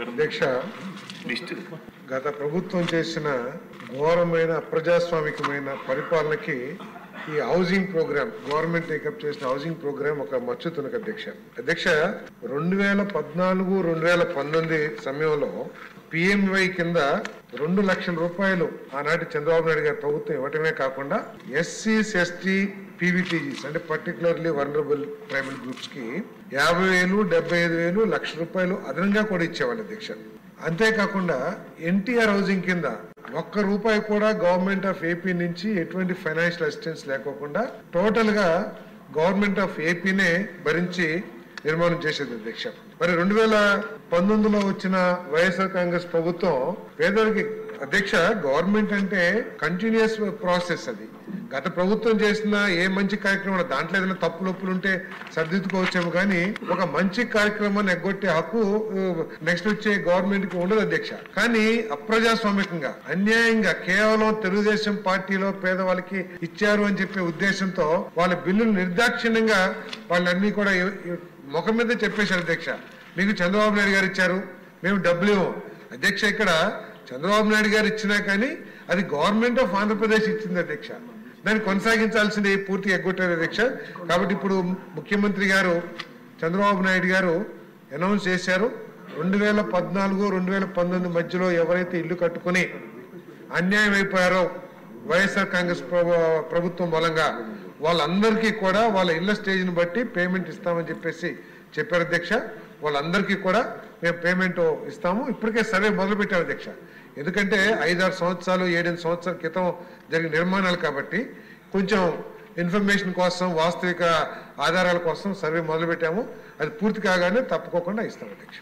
అధ్యక్ష, గత ప్రభుత్వం చేసిన ఘోరమైన అప్రజాస్వామికమైన పరిపాలనకి ఈ హౌసింగ్ ప్రోగ్రామ్, గవర్నమెంట్ టేకప్ చేసిన హౌసింగ్ ప్రోగ్రామ్ ఒక మచ్చుతునక అధ్యక్ష 2014-2019 సమయంలో పిఎంవై కింద 2 లక్షల రూపాయలు ఆనాటి చంద్రబాబు నాయుడు గారి ప్రభుత్వం ఇవ్వటమే కాకుండా ఎస్సీస్, ఎస్టీ, పీవీటీజీస్ అంటే పర్టికులర్లీ వల్నరబుల్ ట్రైబల్ గ్రూప్స్ కి 50,000, 75,000, ₹1,00,000 అదనంగా కూడా ఇచ్చేవాళ్ళు అధ్యక్ష. అంతేకాకుండా ఎన్టీఆర్ హౌసింగ్ కింద ₹1 కూడా గవర్నమెంట్ ఆఫ్ ఏపీ నుంచి ఎటువంటి ఫైనాన్షియల్ అసిస్టెన్స్ లేకోకుండా టోటల్ గా గవర్నమెంట్ ఆఫ్ ఏపీనే భరించి నిర్మాణం చేసేది అధ్యక్ష. మరి 2019లో వచ్చిన వైఎస్ఆర్ కాంగ్రెస్ ప్రభుత్వం పేదలకి అధ్యక్ష, గవర్నమెంట్ అంటే కంటిన్యూస్ ప్రాసెస్. అది గత ప్రభుత్వం చేసిన ఏ మంచి కార్యక్రమం దాంట్లో ఏదైనా తప్పులొప్పులు ఉంటే సర్దిద్దుకోవచ్చేమో, కానీ ఒక మంచి కార్యక్రమాన్ని ఎగ్గొట్టే హక్కు నెక్స్ట్ వచ్చే గవర్నమెంట్ కి ఉండదు అధ్యక్ష. కానీ అప్రజాస్వామికంగా, అన్యాయంగా కేవలం తెలుగుదేశం పార్టీలో పేదవాళ్ళకి ఇచ్చారు అని చెప్పే ఉద్దేశంతో వాళ్ళ బిల్లులు నిర్దాక్షిణ్యంగా వాళ్ళన్నీ కూడా ముఖం మీద చెప్పేశారు అధ్యక్ష. మీకు చంద్రబాబు నాయుడు గారు ఇచ్చారు, మేము డబ్బులు ఇవ్వం అధ్యక్ష. ఇక్కడ చంద్రబాబు నాయుడు గారు ఇచ్చినా కానీ అది గవర్నమెంట్ ఆఫ్ ఆంధ్రప్రదేశ్ ఇచ్చింది అధ్యక్ష. దాన్ని కొనసాగించాల్సింది పూర్తిగా ఎగ్గొట్టారు అధ్యక్ష. కాబట్టి ఇప్పుడు ముఖ్యమంత్రి గారు చంద్రబాబు నాయుడు గారు అనౌన్స్ చేశారు, 2014-2019 మధ్యలో ఎవరైతే ఇల్లు కట్టుకుని అన్యాయం అయిపోయారో వైఎస్ఆర్ కాంగ్రెస్ ప్రభుత్వం మూలంగా వాళ్ళందరికీ కూడా వాళ్ళ ఇళ్ల స్టేజ్ని బట్టి పేమెంట్ ఇస్తామని చెప్పేసి చెప్పారు అధ్యక్ష. వాళ్ళందరికీ కూడా మేము పేమెంట్ ఇస్తాము. ఇప్పటికే సర్వే మొదలు పెట్టారు అధ్యక్ష. ఎందుకంటే 5-6 సంవత్సరాలు 7-8 సంవత్సరాల క్రితం జరిగిన నిర్మాణాలు కాబట్టి కొంచెం ఇన్ఫర్మేషన్ కోసం, వాస్తవిక ఆధారాల కోసం సర్వే మొదలు పెట్టాము. అది పూర్తి కాగానే తప్పుకోకుండా ఇస్తాం అధ్యక్ష.